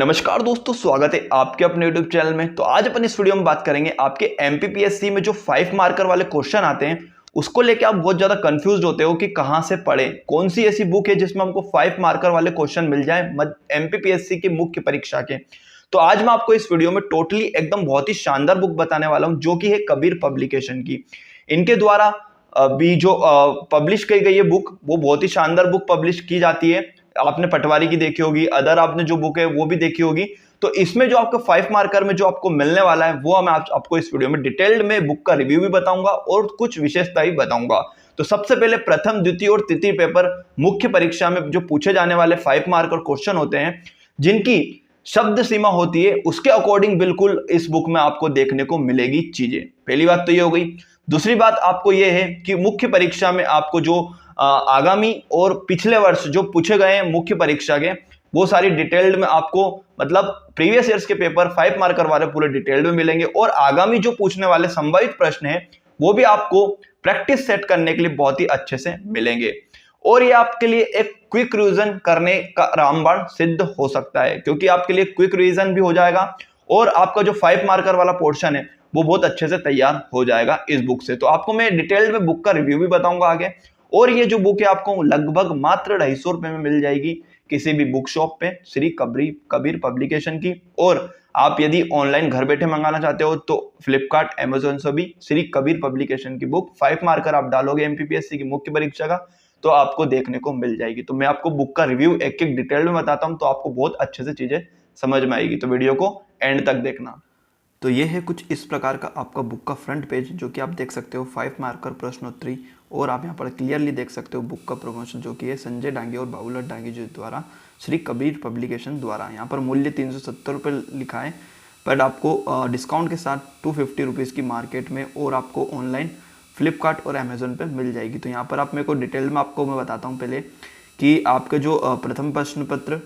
नमस्कार दोस्तों, स्वागत है आपके अपने YouTube चैनल में। तो आज अपन इस वीडियो में बात करेंगे आपके एमपीपीएससी में जो 5 मार्कर वाले क्वेश्चन आते हैं उसको लेके आप बहुत ज्यादा कंफ्यूज होते हो कि कहां से पढ़ें, कौन सी ऐसी बुक है जिसमें हमको 5 मार्कर वाले क्वेश्चन मिल जाए एमपीपीएससी की मुख्य परीक्षा के। तो आज मैं आपको इस वीडियो में टोटली एकदम बहुत ही शानदार बुक बताने वाला हूं जो कि है कबीर पब्लिकेशन की। इनके द्वारा भी जो पब्लिश की गई है बुक, वो बहुत ही शानदार बुक पब्लिश की जाती है। आपने पटवारी की देखी होगी, अदर आपने जो बुक है वो भी देखी होगी। तो इसमें जो आपको 5 मार्कर में जो आपको मिलने वाला है वो मैं आपको इस वीडियो में डिटेल्ड में बुक का रिव्यू भी बताऊंगा और कुछ विशेषता भी बताऊंगा। तो सबसे पहले प्रथम, द्वितीय और तृतीय पेपर मुख्य परीक्षा में जो पूछे जाने वाले 5 मार्कर क्वेश्चन होते हैं जिनकी शब्द सीमा होती है, उसके अकॉर्डिंग बिल्कुल इस बुक में आपको देखने को मिलेगी चीजें। पहली बात तो ये हो गई। दूसरी बात आपको ये है कि मुख्य परीक्षा में आपको जो आगामी और पिछले वर्ष जो पूछे गए हैं मुख्य परीक्षा के, वो सारी डिटेल्ड में आपको मतलब प्रीवियस ईयर्स के पेपर 5 मार्कर वाले पूरे डिटेल्ड में मिलेंगे और आगामी जो पूछने वाले संभावित प्रश्न है वो भी आपको प्रैक्टिस सेट करने के लिए बहुत ही अच्छे से मिलेंगे। और ये आपके लिए एक क्विक रिवीजन करने का रामबाण सिद्ध हो सकता है, क्योंकि आपके लिए क्विक रिवीजन भी हो जाएगा और आपका जो 5 मार्कर वाला पोर्शन है वो बहुत अच्छे से तैयार हो जाएगा इस बुक से। तो आपको मैं डिटेल में बुक का रिव्यू भी बताऊंगा आगे। और ये जो बुक है आपको लगभग मात्र 250 रुपए में मिल जाएगी किसी भी बुक शॉप पे, श्री कबीर पब्लिकेशन की। और आप यदि ऑनलाइन घर बैठे मंगाना चाहते हो तो फ्लिपकार्ट, अमेजोन से भी श्री कबीर पब्लिकेशन की बुक 5 मार्कर आप डालोगे एमपीपीएससी की मुख्य परीक्षा का तो आपको देखने को मिल जाएगी। तो मैं आपको बुक का रिव्यू एक एक डिटेल में बताता हूं तो आपको बहुत अच्छे से चीजें समझ में आएगी। तो वीडियो को एंड तक देखना। तो ये है कुछ इस प्रकार का आपका बुक का फ्रंट पेज, जो कि आप देख सकते हो 5 मार्कर प्रश्नोत्तरी। और आप यहाँ पर क्लियरली देख सकते हो बुक का प्रमोशन जो कि है संजय डांगे और बाबूलाल डांगे जी द्वारा, श्री कबीर पब्लिकेशन द्वारा। यहाँ पर मूल्य 370 रुपये लिखा है, बट आपको डिस्काउंट के साथ 250 रुपीज़ की मार्केट में और आपको ऑनलाइन फ्लिपकार्ट और अमेजोन पे मिल जाएगी। तो यहाँ पर आप मेरे को डिटेल में आपको मैं बताता हूँ पहले कि आपके जो प्रथम प्रश्न पत्र,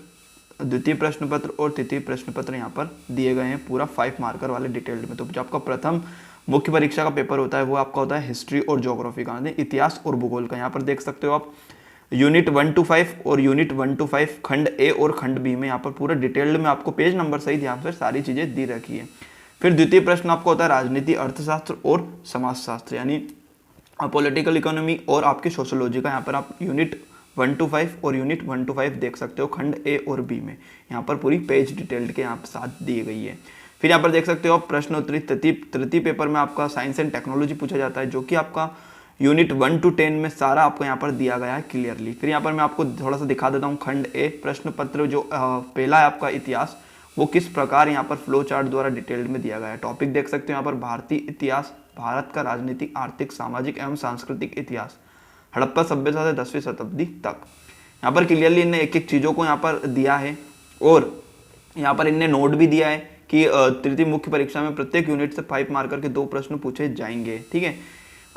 द्वितीय प्रश्न पत्र और तृतीय प्रश्न पत्र यहाँ पर दिए गए हैं पूरा 5 मार्कर वाले डिटेल्ड में। तो जो आपका प्रथम मुख्य परीक्षा का पेपर होता है वो आपका होता है हिस्ट्री और ज्योग्राफी का, इतिहास और भूगोल का। यहाँ पर देख सकते हो आप यूनिट 1 to 5 और यूनिट 1 to 5 खंड ए और खंड बी में यहाँ पर पूरा डिटेल्ड में आपको पेज नंबर सहित यहाँ पर सारी चीजें दी रखी है। फिर द्वितीय प्रश्न आपको होता है राजनीति, अर्थशास्त्र और समाजशास्त्र, यानी पॉलिटिकल इकोनॉमी और आपकी सोशोलॉजी का। यहाँ पर आप यूनिट 1 to 5 और यूनिट 1 to 5 देख सकते हो खंड ए और बी में। यहाँ पर पूरी पेज डिटेल्ड के यहाँ साथ दी गई है। फिर यहाँ पर देख सकते हो आप प्रश्नोत्तरी तृतीय पेपर में आपका साइंस एंड टेक्नोलॉजी पूछा जाता है, जो कि आपका यूनिट 1 to 10 में सारा आपको यहाँ पर दिया गया है क्लियरली। फिर यहाँ पर मैं आपको थोड़ा सा दिखा देता हूँ खंड ए प्रश्न पत्र जो पहला है आपका इतिहास, वो किस प्रकार यहाँ पर फ्लो चार्ट द्वारा डिटेल्ड में दिया गया है। टॉपिक देख सकते हो यहाँ पर भारतीय इतिहास, भारत का राजनीतिक, आर्थिक, सामाजिक एवं सांस्कृतिक इतिहास, हड़प्पा सभ्यता से 10वीं शताब्दी तक। यहाँ पर क्लियरली इनने एक एक चीज़ों को यहाँ पर दिया है और यहाँ पर इनने नोट भी दिया है कि तृतीय मुख्य परीक्षा में प्रत्येक यूनिट से 5 मार्कर के 2 प्रश्न पूछे जाएंगे। ठीक है,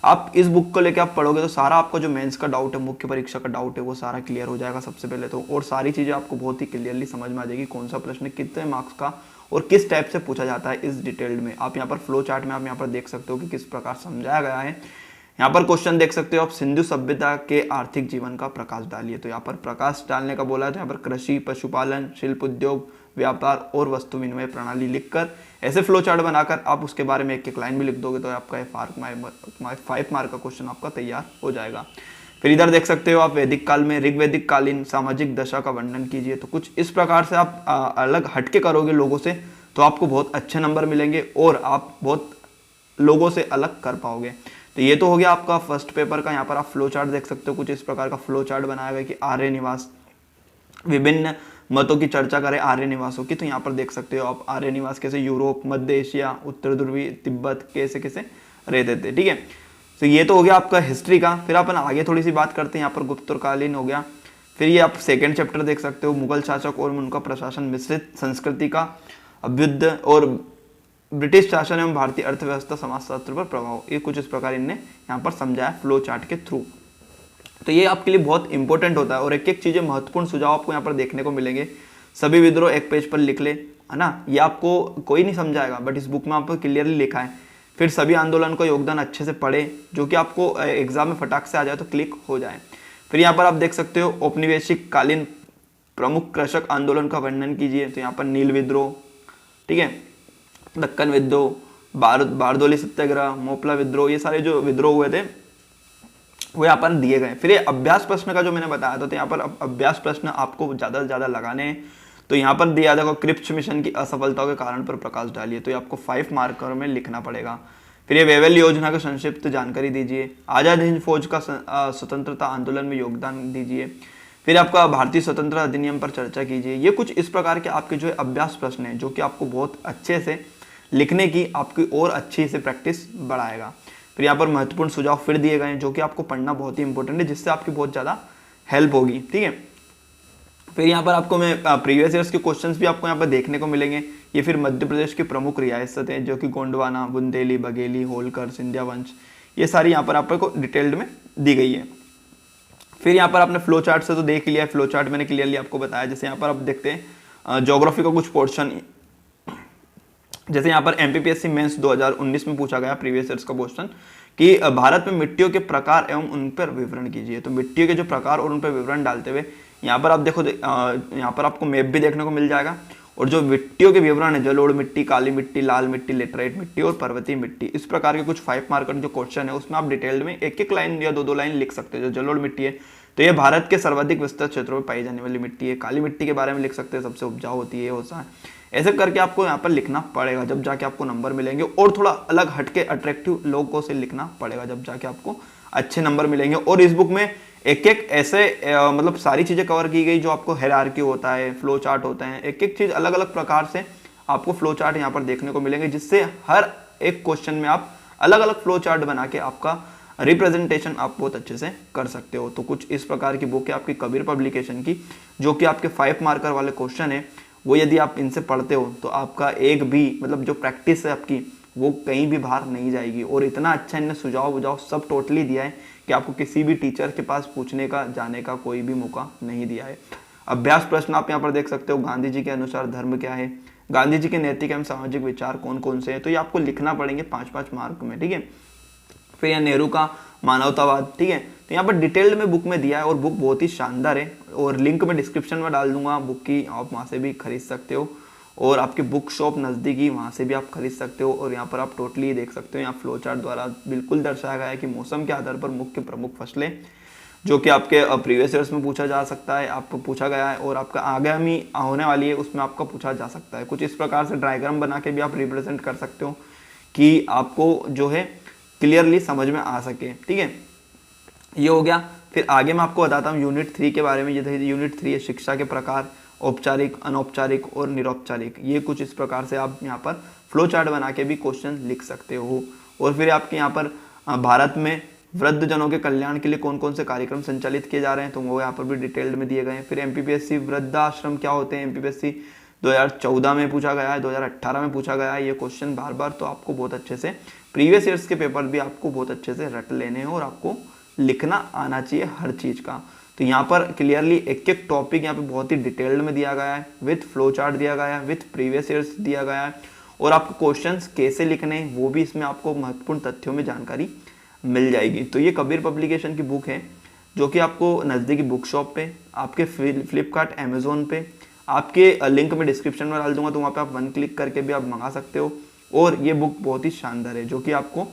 आप इस बुक को लेकर आप पढ़ोगे तो सारा आपका जो मेंस का डाउट है, मुख्य परीक्षा का डाउट है, वो सारा क्लियर हो जाएगा सबसे पहले तो। और सारी चीज़ें आपको बहुत ही क्लियरली समझ में आ जाएगी कौन सा प्रश्न कितने मार्क्स का और किस टाइप से पूछा जाता है इस डिटेल्ड में। आप यहाँ पर फ्लो चार्ट में आप यहाँ पर देख सकते हो कि किस प्रकार समझाया गया है। यहाँ पर क्वेश्चन देख सकते हो आप, सिंधु सभ्यता के आर्थिक जीवन का प्रकाश डालिए। तो यहाँ पर प्रकाश डालने का बोला है, तो यहाँ पर कृषि, पशुपालन, शिल्प उद्योग, व्यापार और वस्तु विनिमय प्रणाली लिखकर ऐसे फ्लो चार्ट बनाकर आप उसके बारे में एक एक लाइन भी लिख दोगे तो आपका 5 मार्क का क्वेश्चन आपका तैयार हो जाएगा। फिर इधर देख सकते हो आप वैदिक काल में ऋग्वैदिक कालीन सामाजिक दशा का वर्णन कीजिए। तो कुछ इस प्रकार से आप अलग हटके करोगे लोगों से तो आपको बहुत अच्छे नंबर मिलेंगे और आप बहुत लोगों से अलग कर पाओगे। तो ये तो हो गया आपका फर्स्ट पेपर का। यहाँ पर आप फ्लो चार्ट देख सकते हो, कुछ इस प्रकार का फ्लो चार्ट बनाया गया कि आर्य निवास, विभिन्न मतों की चर्चा करें आर्य निवासों की। तो यहाँ पर देख सकते हो आप आर्य निवास कैसे यूरोप, मध्य एशिया, उत्तर ध्रुवी, तिब्बत कैसे कैसे रहते थे। ठीक है, तो ये तो हो गया आपका हिस्ट्री का। फिर अपन आगे थोड़ी सी बात करते हैं। यहाँ पर गुप्तकालीन हो गया। फिर ये आप सेकेंड चैप्टर देख सकते हो, मुगल शासक और उनका प्रशासन, मिश्रित संस्कृति का अभ्युदय और ब्रिटिश शासन एवं भारतीय अर्थव्यवस्था समाजशास्त्र पर प्रभाव। ये कुछ इस प्रकार इनने यहाँ पर समझाया फ्लो चार्ट के थ्रू। तो ये आपके लिए बहुत इंपॉर्टेंट होता है और एक एक चीजें महत्वपूर्ण सुझाव आपको यहाँ पर देखने को मिलेंगे। सभी विद्रोह एक पेज पर लिख ले, है ना, ये आपको कोई नहीं समझाएगा बट इस बुक में आपको क्लियरली लिखा है। फिर सभी आंदोलन का योगदान अच्छे से पढ़े, जो कि आपको एग्जाम में फटाक से आ जाए तो क्लिक हो जाए। फिर यहाँ पर आप देख सकते हो औपनिवेशिक कालीन प्रमुख कृषक आंदोलन का वर्णन कीजिए, तो यहाँ पर नील विद्रोह, ठीक है, दक्कन विद्रोह, बारदोली सत्याग्रह, मोपला विद्रोह, ये सारे जो विद्रोह हुए थे वो यहाँ पर दिए गए। फिर ये अभ्यास प्रश्न का जो मैंने बताया था, तो यहाँ पर अभ्यास प्रश्न आपको ज़्यादा से ज़्यादा लगाने हैं। तो यहाँ पर दिया देखो, क्रिप्स मिशन की असफलताओं के कारण पर प्रकाश डालिए, तो ये आपको 5 मार्कर में लिखना पड़ेगा। फिर ये वेवेल योजना की संक्षिप्त जानकारी दीजिए। आज़ाद हिंद फौज का स्वतंत्रता आंदोलन में योगदान दीजिए। फिर आपका भारतीय स्वतंत्रता अधिनियम पर चर्चा कीजिए। ये कुछ इस प्रकार के आपके जो है अभ्यास प्रश्न हैं, जो कि आपको बहुत अच्छे से लिखने की आपकी और अच्छी से प्रैक्टिस बढ़ाएगा। फिर यहाँ पर महत्वपूर्ण सुझाव फिर दिए गए हैं, जो कि आपको पढ़ना बहुत ही इंपॉर्टेंट है, जिससे आपकी बहुत ज़्यादा हेल्प होगी, ठीक है। फिर यहाँ पर आपको मैं प्रीवियस ईयर्स के क्वेश्चंस भी आपको यहाँ पर देखने को मिलेंगे। ये फिर मध्य प्रदेश की प्रमुख रियासतें, जो कि गोंडवाना, बुंदेली, बघेली, होलकर, सिंधिया वंश, ये सारी यहाँ पर आपको डिटेल्ड में दी गई है। फिर यहाँ पर आपने फ्लो चार्ट से तो देख लिया है, फ्लो चार्ट मैंने क्लियरली आपको बताया। जैसे यहाँ पर आप देखते हैं ज्योग्राफी का कुछ पोर्शन, जैसे यहाँ पर एमपीपीएससी मेंस 2019 में पूछा गया प्रीवियस ईयर्स का क्वेश्चन कि भारत में मिट्टियों के प्रकार एवं उन पर विवरण कीजिए। तो मिट्टियों के जो प्रकार और उन पर विवरण डालते हुए यहाँ पर आप देखो, यहाँ पर आपको मैप भी देखने को मिल जाएगा, और जो मिट्टियों के विवरण है, जलोढ़ मिट्टी, काली मिट्टी, लाल मिट्टी, लेटराइट मिट्टी और पर्वतीय मिट्टी, इस प्रकार के कुछ 5 मार्कर जो क्वेश्चन है, उसमें आप डिटेल्ड में एक एक लाइन या 2-2 लाइन लिख सकते हो। जो जलोढ़ मिट्टी है, तो ये भारत के सर्वाधिक विस्तृत क्षेत्रों में पाई जाने वाली मिट्टी है। काली मिट्टी के बारे में लिख सकते हैं, सबसे उपजाऊ होती है, होता है। ऐसे करके आपको यहाँ पर लिखना पड़ेगा, जब जाके आपको नंबर मिलेंगे। और थोड़ा अलग हटके अट्रैक्टिव लोगों से लिखना पड़ेगा, जब जाके आपको अच्छे नंबर मिलेंगे। और इस बुक में एक एक ऐसे मतलब सारी चीज़ें कवर की गई, जो आपको हायरार्की होता है, फ्लो चार्ट होते हैं, एक एक चीज़ अलग अलग प्रकार से आपको फ्लो चार्ट यहाँ पर देखने को मिलेंगे, जिससे हर एक क्वेश्चन में आप अलग अलग फ्लो चार्ट बना के आपका रिप्रेजेंटेशन आप बहुत अच्छे से कर सकते हो। तो कुछ इस प्रकार की बुक है आपकी कबीर पब्लिकेशन की, जो कि आपके 5 मार्कर वाले क्वेश्चन है, वो यदि आप इनसे पढ़ते हो तो आपका एक भी मतलब जो प्रैक्टिस है आपकी, वो कहीं भी बाहर नहीं जाएगी। और इतना अच्छा इनने सुझाव सब टोटली दिया है कि आपको किसी भी टीचर के पास पूछने का, जाने का कोई भी मौका नहीं दिया है। अभ्यास प्रश्न आप यहाँ पर देख सकते हो। गांधी जी के अनुसार धर्म क्या है, गांधी जी के नैतिक एवं सामाजिक विचार कौन कौन से हैं, तो ये आपको लिखना पड़ेंगे 5-5 मार्क में, ठीक है। फिर यहाँ नेहरू का मानवतावाद, ठीक है। तो यहाँ पर डिटेल्ड में बुक में दिया है, और बुक बहुत ही शानदार है, और लिंक मैं डिस्क्रिप्शन में डाल दूंगा बुक की, आप वहाँ से भी खरीद सकते हो। और आपके बुक शॉप नज़दीकी, वहाँ से भी आप खरीद सकते हो। और यहाँ पर आप टोटली देख सकते हो, यहाँ फ्लो चार्ट द्वारा बिल्कुल दर्शाया गया है कि मौसम के आधार पर मुख्य प्रमुख फसलें, जो कि आपके प्रीवियस ईयर्स में पूछा जा सकता है, आपको पूछा गया है, और आपका आगामी होने वाली है उसमें आपका पूछा जा सकता है। कुछ इस प्रकार से डायग्राम बना के भी आप रिप्रेजेंट कर सकते हो, कि आपको जो है क्लियरली समझ में आ सके, ठीक है। ये हो गया। फिर आगे मैं आपको बताता हूँ यूनिट 3 के बारे में। जैसे यूनिट 3 है शिक्षा के प्रकार, औपचारिक, अनौपचारिक और निरौपचारिक। ये कुछ इस प्रकार से आप यहाँ पर फ्लो चार्ट बना के भी क्वेश्चन लिख सकते हो। और फिर आपके यहाँ पर भारत में वृद्ध जनों के कल्याण के लिए कौन कौन से कार्यक्रम संचालित किए जा रहे हैं, तो वो यहाँ पर भी डिटेल्ड में दिए गए हैं। फिर एमपीपीएससी वृद्धाश्रम क्या होते हैं, एमपीपीएससी 2014 में पूछा गया है, 2018 में पूछा गया है ये क्वेश्चन बार बार। तो आपको बहुत अच्छे से प्रीवियस ईयर्स के पेपर भी आपको बहुत अच्छे से रट लेने हैं, और आपको लिखना आना चाहिए हर चीज़ का। तो यहाँ पर क्लियरली एक एक टॉपिक यहाँ पे बहुत ही डिटेल्ड में दिया गया है, विथ फ्लो चार्ट दिया गया है, विथ प्रीवियस ईयर्स दिया गया है, और आपको क्वेश्चंस कैसे लिखने हैं वो भी इसमें आपको महत्वपूर्ण तथ्यों में जानकारी मिल जाएगी। तो ये कबीर पब्लिकेशन की बुक है, जो कि आपको नज़दीकी बुक शॉप पे, आपके फ्लिपकार्ट, अमेजोन पे, आपके लिंक में डिस्क्रिप्शन में डाल दूंगा, तो वहाँ पे आप 1 क्लिक करके भी आप मंगा सकते हो। और ये बुक बहुत ही शानदार है, जो कि आपको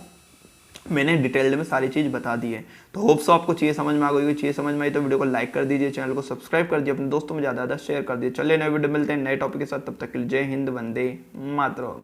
मैंने डिटेल्ड में सारी चीज़ बता दी है। तो होप सो आपको चीज़ समझ में आ गई। चीज़ समझ में आई तो वीडियो को लाइक कर दीजिए, चैनल को सब्सक्राइब कर दीजिए, अपने दोस्तों में ज़्यादा शेयर कर दीजिए। चलिए नए वीडियो मिलते हैं नए टॉपिक के साथ, तब तक के लिए जय हिंद, वंदे मातरम।